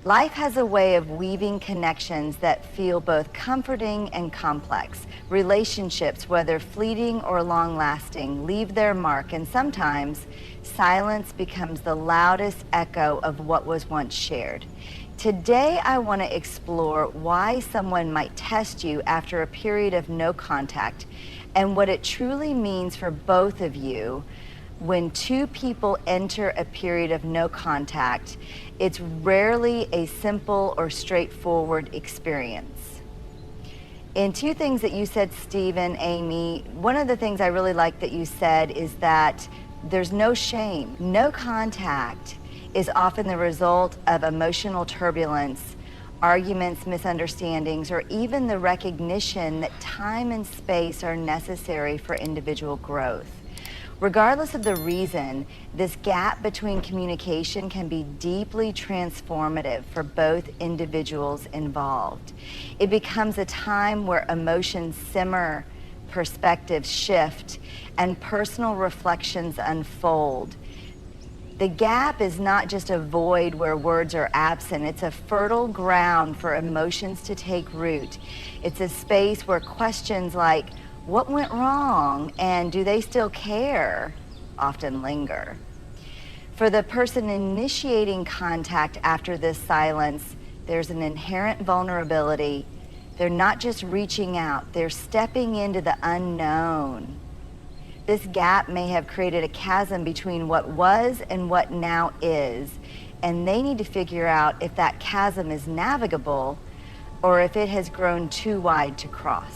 Life has a way of weaving connections that feel both comforting and complex. Relationships, whether fleeting or long-lasting, leave their mark, and sometimes silence becomes the loudest echo of what was once shared. Today, I want to explore why someone might test you after a period of no contact and what it truly means for both of you. When two people enter a period of no contact, it's rarely a simple or straightforward experience. In two things that you said, Stephen, Amy, one of the things I really like that you said is that there's no shame. No contact is often the result of emotional turbulence, arguments, misunderstandings, or even the recognition that time and space are necessary for individual growth. Regardless of the reason, this gap between communication can be deeply transformative for both individuals involved. It becomes a time where emotions simmer, perspectives shift, and personal reflections unfold. The gap is not just a void where words are absent. It's a fertile ground for emotions to take root. It's a space where questions like, what went wrong and do they still care, often linger. For the person initiating contact after this silence, there's an inherent vulnerability. They're not just reaching out, they're stepping into the unknown. This gap may have created a chasm between what was and what now is, and they need to figure out if that chasm is navigable or if it has grown too wide to cross.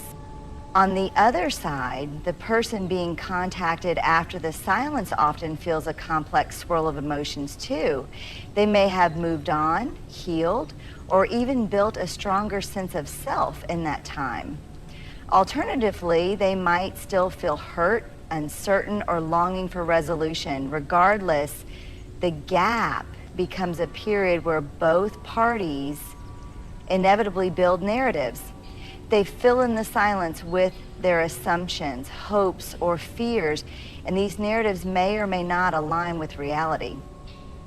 On the other side, the person being contacted after the silence often feels a complex swirl of emotions too. They may have moved on, healed, or even built a stronger sense of self in that time. Alternatively, they might still feel hurt, uncertain, or longing for resolution. Regardless, the gap becomes a period where both parties inevitably build narratives. They fill in the silence with their assumptions, hopes, or fears, and these narratives may or may not align with reality.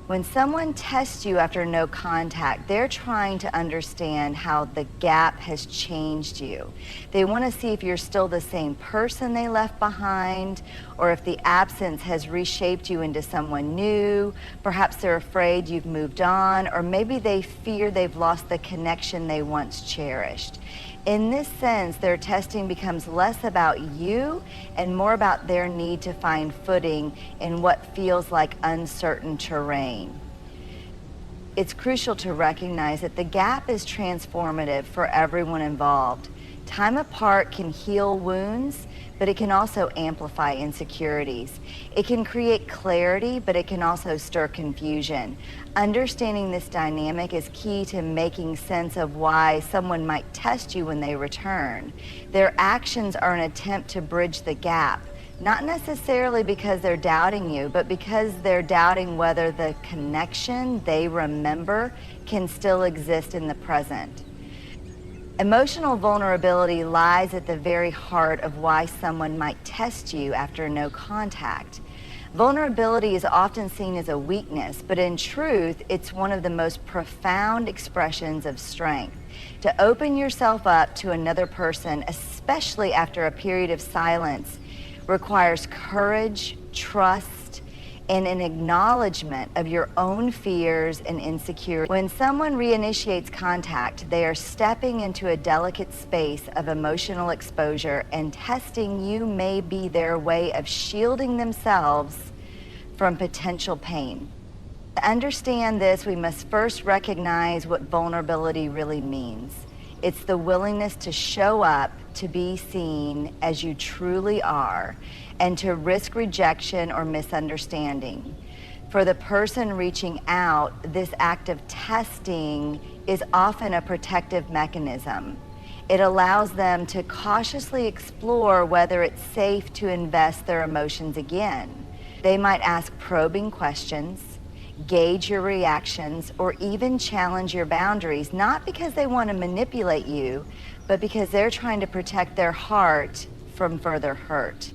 When someone tests you after no contact, they're trying to understand how the gap has changed you. They want to see if you're still the same person they left behind, or if the absence has reshaped you into someone new. Perhaps they're afraid you've moved on, or maybe they fear they've lost the connection they once cherished. In this sense, their testing becomes less about you and more about their need to find footing in what feels like uncertain terrain. It's crucial to recognize that the gap is transformative for everyone involved. Time apart can heal wounds, but it can also amplify insecurities. It can create clarity, but it can also stir confusion. Understanding this dynamic is key to making sense of why someone might test you when they return. Their actions are an attempt to bridge the gap, not necessarily because they're doubting you, but because they're doubting whether the connection they remember can still exist in the present. Emotional vulnerability lies at the very heart of why someone might test you after no contact. Vulnerability is often seen as a weakness, but in truth, it's one of the most profound expressions of strength. To open yourself up to another person, especially after a period of silence, requires courage, trust, and an acknowledgement of your own fears and insecurities. When someone reinitiates contact, they are stepping into a delicate space of emotional exposure, and testing you may be their way of shielding themselves from potential pain. To understand this, we must first recognize what vulnerability really means. It's the willingness to show up, to be seen as you truly are, and to risk rejection or misunderstanding. For the person reaching out, this act of testing is often a protective mechanism. It allows them to cautiously explore whether it's safe to invest their emotions again. They might ask probing questions, gauge your reactions, or even challenge your boundaries, not because they want to manipulate you, but because they're trying to protect their heart from further hurt.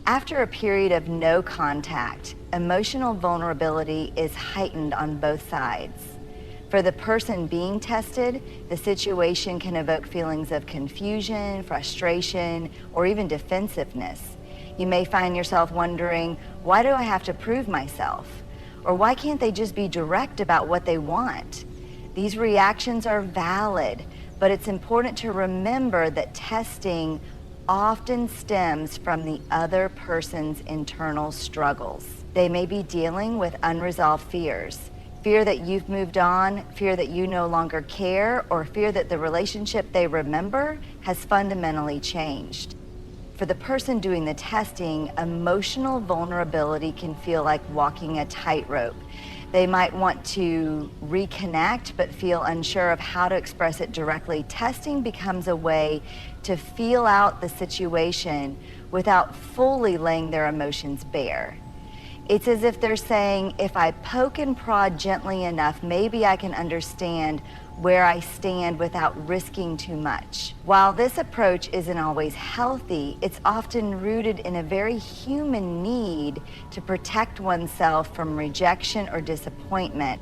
After a period of no contact, emotional vulnerability is heightened on both sides. For the person being tested, the situation can evoke feelings of confusion, frustration, or even defensiveness. You may find yourself wondering, why do I have to prove myself? Or why can't they just be direct about what they want? These reactions are valid, but it's important to remember that testing often stems from the other person's internal struggles. They may be dealing with unresolved fears. Fear that you've moved on, fear that you no longer care, or fear that the relationship they remember has fundamentally changed. For the person doing the testing, emotional vulnerability can feel like walking a tightrope. They might want to reconnect but feel unsure of how to express it directly. Testing becomes a way to feel out the situation without fully laying their emotions bare. It's as if they're saying, if I poke and prod gently enough, maybe I can understand where I stand without risking too much. While this approach isn't always healthy, it's often rooted in a very human need to protect oneself from rejection or disappointment.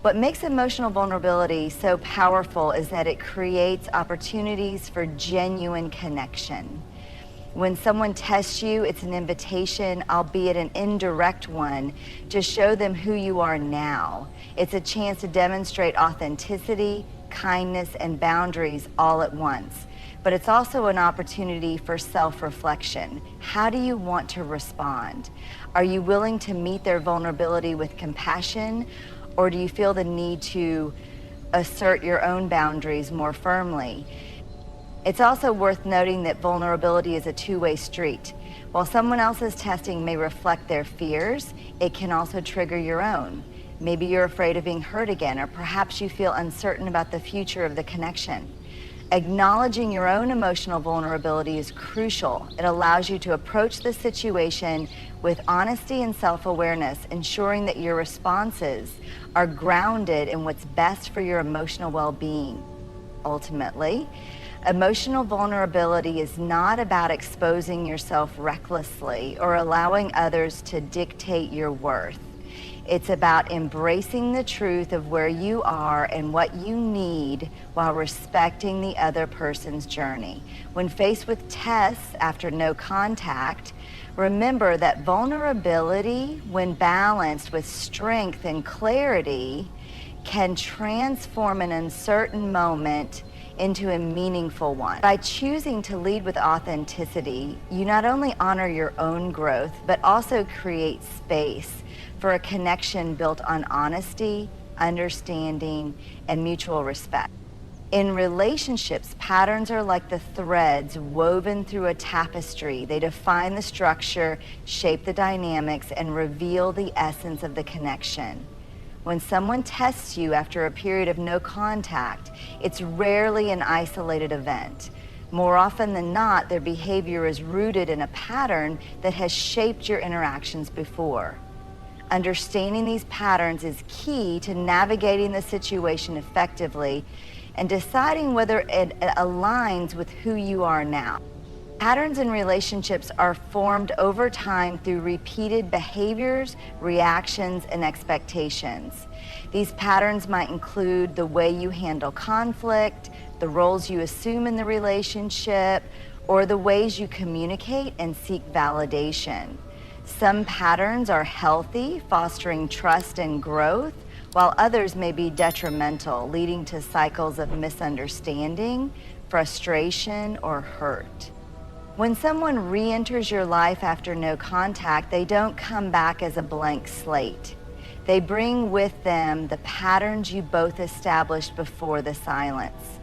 What makes emotional vulnerability so powerful is that it creates opportunities for genuine connection. When someone tests you, it's an invitation, albeit an indirect one, to show them who you are now. It's a chance to demonstrate authenticity, kindness, and boundaries all at once. But it's also an opportunity for self-reflection. How do you want to respond? Are you willing to meet their vulnerability with compassion, or do you feel the need to assert your own boundaries more firmly? It's also worth noting that vulnerability is a two-way street. While someone else's testing may reflect their fears, it can also trigger your own. Maybe you're afraid of being hurt again, or perhaps you feel uncertain about the future of the connection. Acknowledging your own emotional vulnerability is crucial. It allows you to approach the situation with honesty and self-awareness, ensuring that your responses are grounded in what's best for your emotional well-being. Ultimately, emotional vulnerability is not about exposing yourself recklessly or allowing others to dictate your worth. It's about embracing the truth of where you are and what you need while respecting the other person's journey. When faced with tests after no contact, remember that vulnerability, when balanced with strength and clarity, can transform an uncertain moment into a meaningful one. By choosing to lead with authenticity, you not only honor your own growth, but also create space for a connection built on honesty, understanding, and mutual respect. In relationships, patterns are like the threads woven through a tapestry. They define the structure, shape the dynamics, and reveal the essence of the connection. When someone tests you after a period of no contact, it's rarely an isolated event. More often than not, their behavior is rooted in a pattern that has shaped your interactions before. Understanding these patterns is key to navigating the situation effectively and deciding whether it aligns with who you are now. Patterns in relationships are formed over time through repeated behaviors, reactions, and expectations. These patterns might include the way you handle conflict, the roles you assume in the relationship, or the ways you communicate and seek validation. Some patterns are healthy, fostering trust and growth, while others may be detrimental, leading to cycles of misunderstanding, frustration, or hurt. When someone re-enters your life after no contact, they don't come back as a blank slate. They bring with them the patterns you both established before the silence.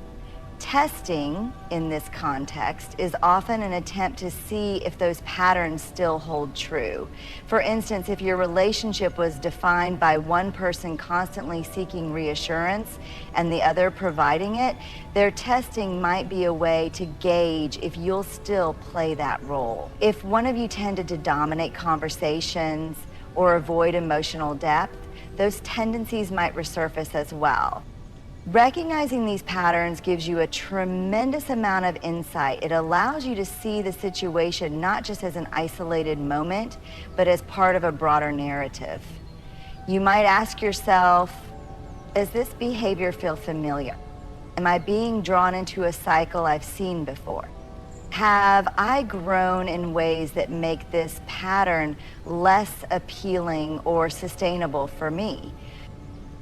Testing, in this context, is often an attempt to see if those patterns still hold true. For instance, if your relationship was defined by one person constantly seeking reassurance and the other providing it, their testing might be a way to gauge if you'll still play that role. If one of you tended to dominate conversations or avoid emotional depth, those tendencies might resurface as well. Recognizing these patterns gives you a tremendous amount of insight. It allows you to see the situation not just as an isolated moment, but as part of a broader narrative. You might ask yourself, Does this behavior feel familiar? Am I being drawn into a cycle I've seen before? Have I grown in ways that make this pattern less appealing or sustainable for me?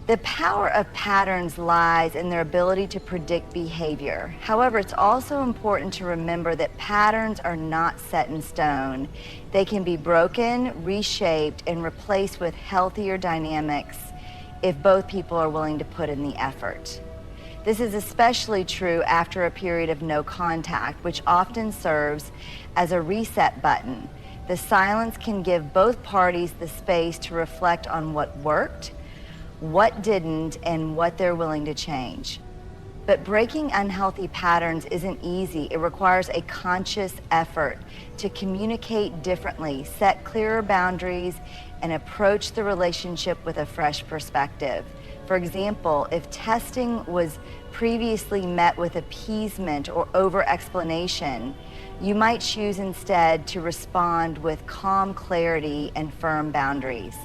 The power of patterns lies in their ability to predict behavior. However, it's also important to remember that patterns are not set in stone. They can be broken, reshaped, and replaced with healthier dynamics if both people are willing to put in the effort. This is especially true after a period of no contact, which often serves as a reset button. The silence can give both parties the space to reflect on what worked, what didn't, and what they're willing to change. But breaking unhealthy patterns isn't easy. It requires a conscious effort to communicate differently, set clearer boundaries, and approach the relationship with a fresh perspective. For example, if testing was previously met with appeasement or over-explanation, you might choose instead to respond with calm clarity and firm boundaries.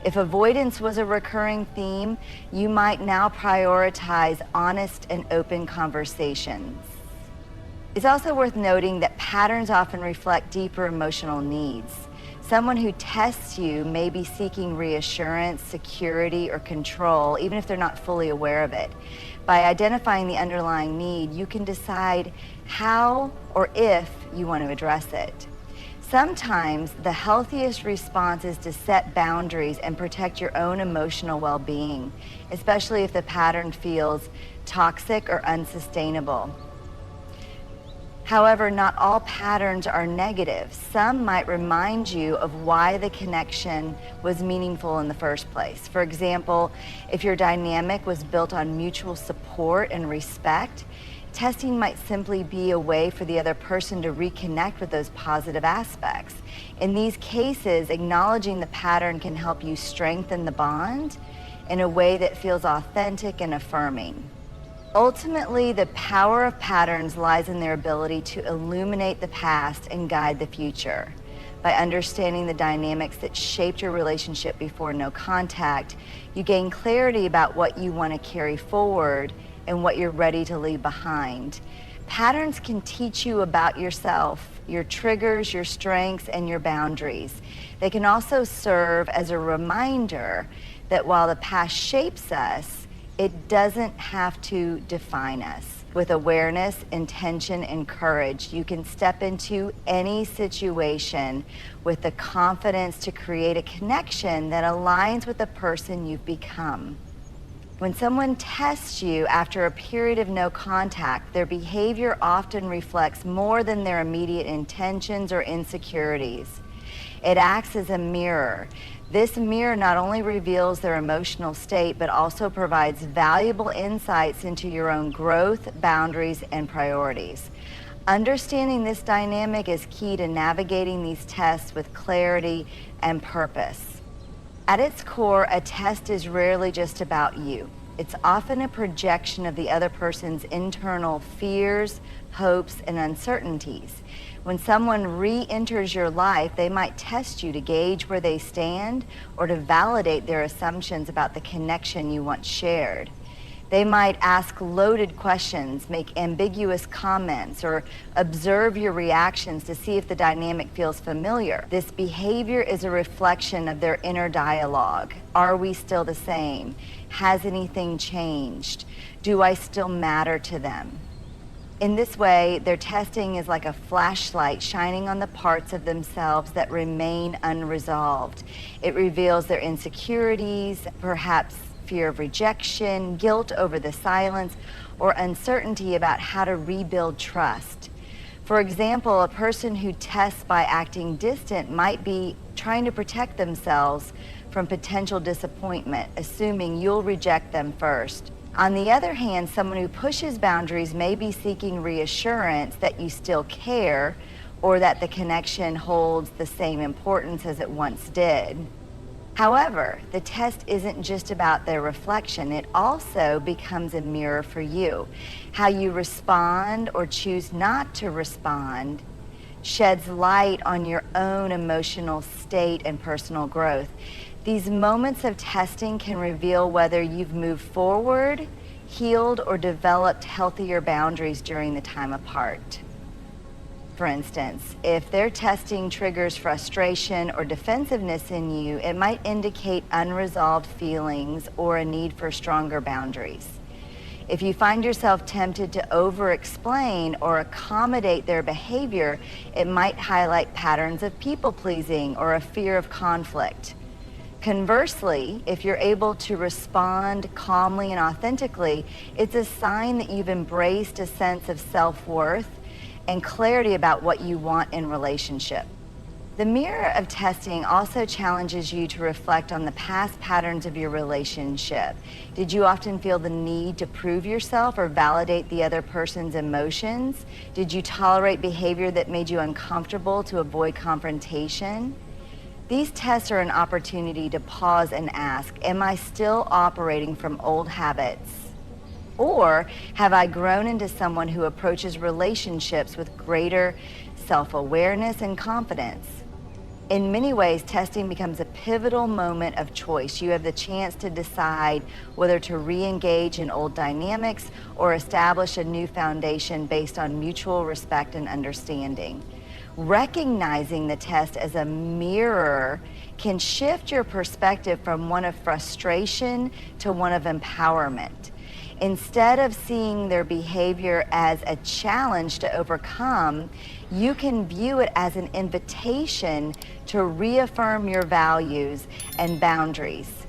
If avoidance was a recurring theme, you might now prioritize honest and open conversations. It's also worth noting that patterns often reflect deeper emotional needs. Someone who tests you may be seeking reassurance, security, or control, even if they're not fully aware of it. By identifying the underlying need, you can decide how or if you want to address it. Sometimes the healthiest response is to set boundaries and protect your own emotional well-being, especially if the pattern feels toxic or unsustainable. However, not all patterns are negative. Some might remind you of why the connection was meaningful in the first place. For example, if your dynamic was built on mutual support and respect, testing might simply be a way for the other person to reconnect with those positive aspects. In these cases, acknowledging the pattern can help you strengthen the bond in a way that feels authentic and affirming. Ultimately, the power of patterns lies in their ability to illuminate the past and guide the future. By understanding the dynamics that shaped your relationship before no contact, you gain clarity about what you want to carry forward and what you're ready to leave behind. Patterns can teach you about yourself, your triggers, your strengths, and your boundaries. They can also serve as a reminder that while the past shapes us, it doesn't have to define us. With awareness, intention, and courage, you can step into any situation with the confidence to create a connection that aligns with the person you've become. When someone tests you after a period of no contact, their behavior often reflects more than their immediate intentions or insecurities. It acts as a mirror. This mirror not only reveals their emotional state, but also provides valuable insights into your own growth, boundaries, and priorities. Understanding this dynamic is key to navigating these tests with clarity and purpose. At its core, a test is rarely just about you. It's often a projection of the other person's internal fears, hopes, and uncertainties. When someone re-enters your life, they might test you to gauge where they stand or to validate their assumptions about the connection you once shared. They might ask loaded questions, make ambiguous comments, or observe your reactions to see if the dynamic feels familiar. This behavior is a reflection of their inner dialogue. Are we still the same? Has anything changed? Do I still matter to them? In this way, their testing is like a flashlight shining on the parts of themselves that remain unresolved. It reveals their insecurities, perhaps fear of rejection, guilt over the silence, or uncertainty about how to rebuild trust. For example, a person who tests by acting distant might be trying to protect themselves from potential disappointment, assuming you'll reject them first. On the other hand, someone who pushes boundaries may be seeking reassurance that you still care or that the connection holds the same importance as it once did. However, the test isn't just about their reflection. It also becomes a mirror for you. How you respond or choose not to respond sheds light on your own emotional state and personal growth. These moments of testing can reveal whether you've moved forward, healed, or developed healthier boundaries during the time apart. For instance, if their testing triggers frustration or defensiveness in you, it might indicate unresolved feelings or a need for stronger boundaries. If you find yourself tempted to over-explain or accommodate their behavior, it might highlight patterns of people-pleasing or a fear of conflict. Conversely, if you're able to respond calmly and authentically, it's a sign that you've embraced a sense of self-worth and clarity about what you want in relationship. The mirror of testing also challenges you to reflect on the past patterns of your relationship. Did you often feel the need to prove yourself or validate the other person's emotions? Did you tolerate behavior that made you uncomfortable to avoid confrontation? These tests are an opportunity to pause and ask, am I still operating from old habits? Or have I grown into someone who approaches relationships with greater self-awareness and confidence? In many ways, testing becomes a pivotal moment of choice. You have the chance to decide whether to re-engage in old dynamics or establish a new foundation based on mutual respect and understanding. Recognizing the test as a mirror can shift your perspective from one of frustration to one of empowerment. Instead of seeing their behavior as a challenge to overcome, you can view it as an invitation to reaffirm your values and boundaries.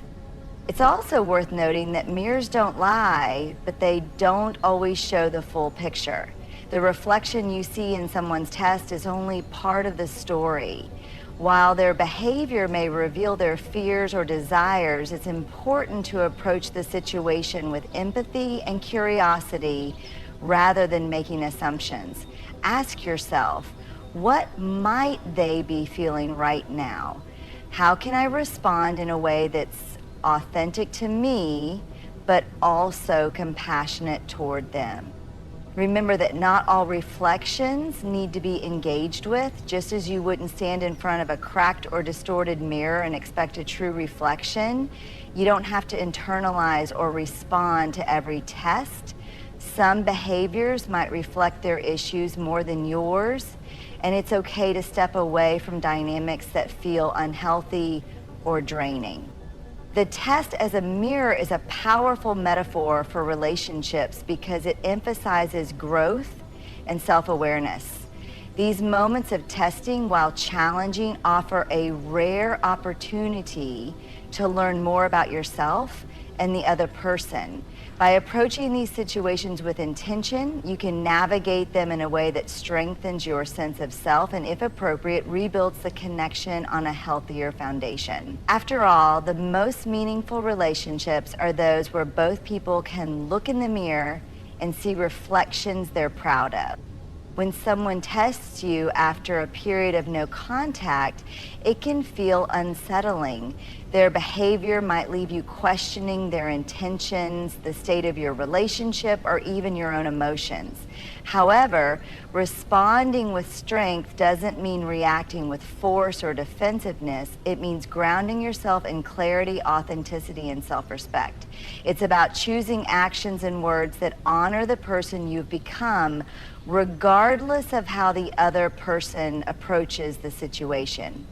It's also worth noting that mirrors don't lie, but they don't always show the full picture. The reflection you see in someone's test is only part of the story. While their behavior may reveal their fears or desires, it's important to approach the situation with empathy and curiosity rather than making assumptions. Ask yourself, what might they be feeling right now? How can I respond in a way that's authentic to me, but also compassionate toward them? Remember that not all reflections need to be engaged with, just as you wouldn't stand in front of a cracked or distorted mirror and expect a true reflection. You don't have to internalize or respond to every test. Some behaviors might reflect their issues more than yours, and it's okay to step away from dynamics that feel unhealthy or draining. The test as a mirror is a powerful metaphor for relationships because it emphasizes growth and self-awareness. These moments of testing, while challenging, offer a rare opportunity to learn more about yourself and the other person. By approaching these situations with intention, you can navigate them in a way that strengthens your sense of self and, if appropriate, rebuilds the connection on a healthier foundation. After all, the most meaningful relationships are those where both people can look in the mirror and see reflections they're proud of. When someone tests you after a period of no contact, it can feel unsettling. Their behavior might leave you questioning their intentions, the state of your relationship, or even your own emotions. However, responding with strength doesn't mean reacting with force or defensiveness. It means grounding yourself in clarity, authenticity, and self-respect. It's about choosing actions and words that honor the person you've become, regardless of how the other person approaches the situation.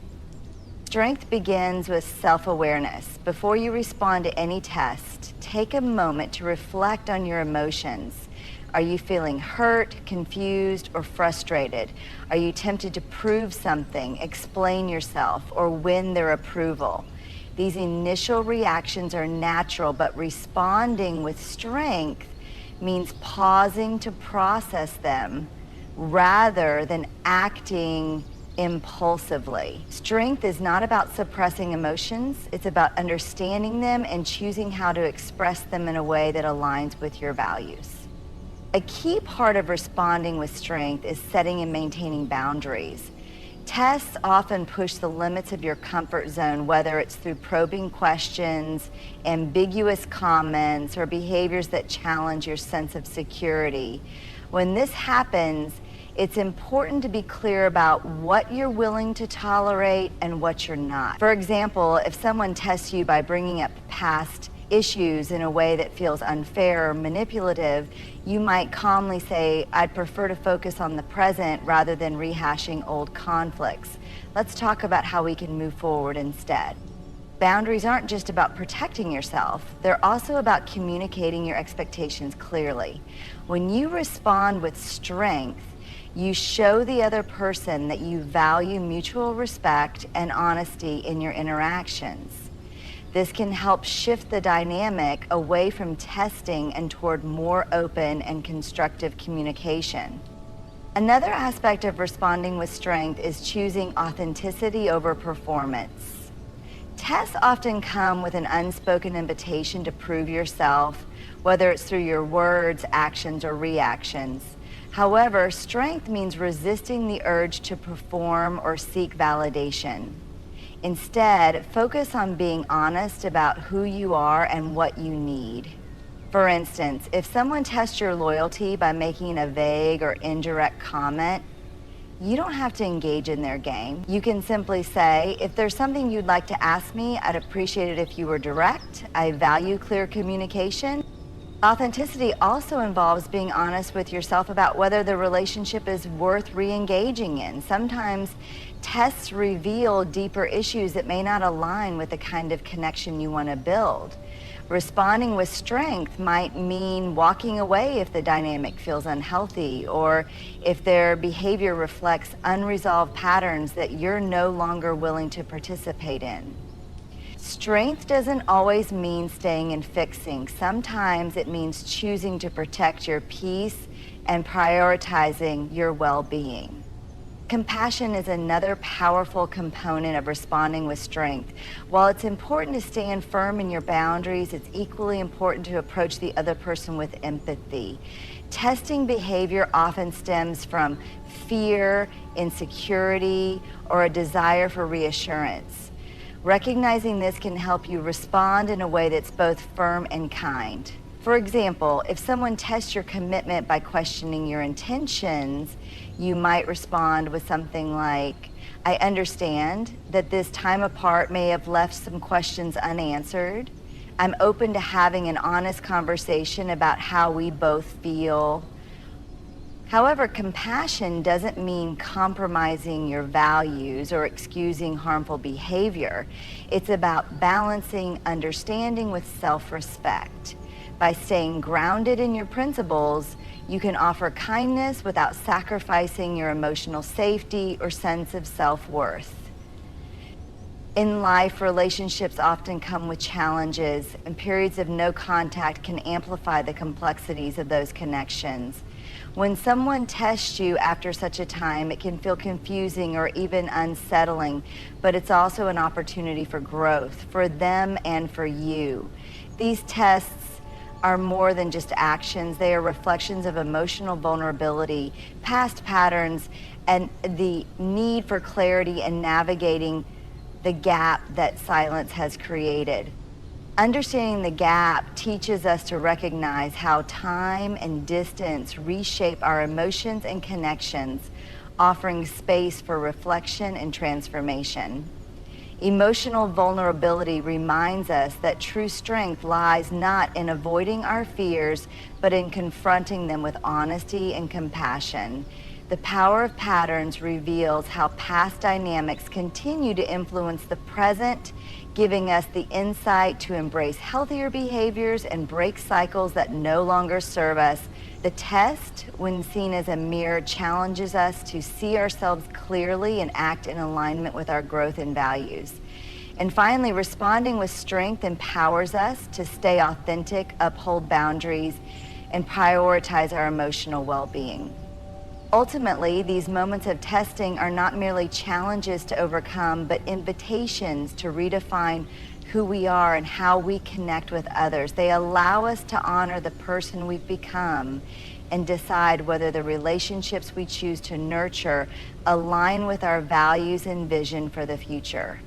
Strength begins with self-awareness. Before you respond to any test, take a moment to reflect on your emotions. Are you feeling hurt, confused, or frustrated? Are you tempted to prove something, explain yourself, or win their approval? These initial reactions are natural, but responding with strength means pausing to process them rather than acting impulsively. Strength is not about suppressing emotions. It's about understanding them and choosing how to express them in a way that aligns with your values. A key part of responding with strength is setting and maintaining boundaries. Tests often push the limits of your comfort zone, whether it's through probing questions, ambiguous comments, or behaviors that challenge your sense of security. When this happens, It's important to be clear about what you're willing to tolerate and what you're not. For example, if someone tests you by bringing up past issues in a way that feels unfair or manipulative, you might calmly say, "I'd prefer to focus on the present rather than rehashing old conflicts. Let's talk about how we can move forward instead." Boundaries aren't just about protecting yourself, they're also about communicating your expectations clearly. When you respond with strength, you show the other person that you value mutual respect and honesty in your interactions. This can help shift the dynamic away from testing and toward more open and constructive communication. Another aspect of responding with strength is choosing authenticity over performance. Tests often come with an unspoken invitation to prove yourself, whether it's through your words, actions, or reactions. However, strength means resisting the urge to perform or seek validation. Instead, focus on being honest about who you are and what you need. For instance, if someone tests your loyalty by making a vague or indirect comment, you don't have to engage in their game. You can simply say, "If there's something you'd like to ask me, I'd appreciate it if you were direct. I value clear communication." Authenticity also involves being honest with yourself about whether the relationship is worth re-engaging in. Sometimes tests reveal deeper issues that may not align with the kind of connection you want to build. Responding with strength might mean walking away if the dynamic feels unhealthy, or if their behavior reflects unresolved patterns that you're no longer willing to participate in. Strength doesn't always mean staying and fixing. Sometimes it means choosing to protect your peace and prioritizing your well-being. Compassion is another powerful component of responding with strength. While it's important to stand firm in your boundaries, it's equally important to approach the other person with empathy. Testing behavior often stems from fear, insecurity, or a desire for reassurance. Recognizing this can help you respond in a way that's both firm and kind. For example, if someone tests your commitment by questioning your intentions, you might respond with something like, "I understand that this time apart may have left some questions unanswered. I'm open to having an honest conversation about how we both feel." However, compassion doesn't mean compromising your values or excusing harmful behavior. It's about balancing understanding with self-respect. By staying grounded in your principles, you can offer kindness without sacrificing your emotional safety or sense of self-worth. In life, relationships often come with challenges, and periods of no contact can amplify the complexities of those connections. When someone tests you after such a time, it can feel confusing or even unsettling, but it's also an opportunity for growth, for them and for you. These tests are more than just actions. They are reflections of emotional vulnerability, past patterns, and the need for clarity in navigating the gap that silence has created. Understanding the gap teaches us to recognize how time and distance reshape our emotions and connections, offering space for reflection and transformation. Emotional vulnerability reminds us that true strength lies not in avoiding our fears, but in confronting them with honesty and compassion. The power of patterns reveals how past dynamics continue to influence the present, giving us the insight to embrace healthier behaviors and break cycles that no longer serve us. The test, when seen as a mirror, challenges us to see ourselves clearly and act in alignment with our growth and values. And finally, responding with strength empowers us to stay authentic, uphold boundaries, and prioritize our emotional well-being. Ultimately, these moments of testing are not merely challenges to overcome, but invitations to redefine who we are and how we connect with others. They allow us to honor the person we've become and decide whether the relationships we choose to nurture align with our values and vision for the future.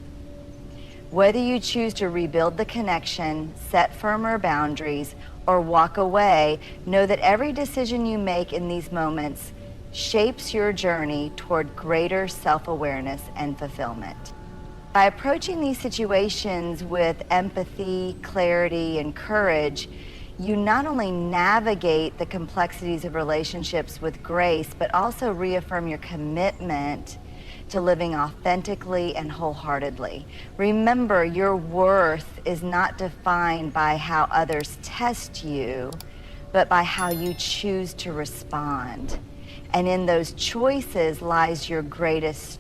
Whether you choose to rebuild the connection, set firmer boundaries, or walk away, know that every decision you make in these moments shapes your journey toward greater self-awareness and fulfillment. By approaching these situations with empathy, clarity, and courage, you not only navigate the complexities of relationships with grace, but also reaffirm your commitment to living authentically and wholeheartedly. Remember, your worth is not defined by how others test you, but by how you choose to respond. And in those choices lies your greatest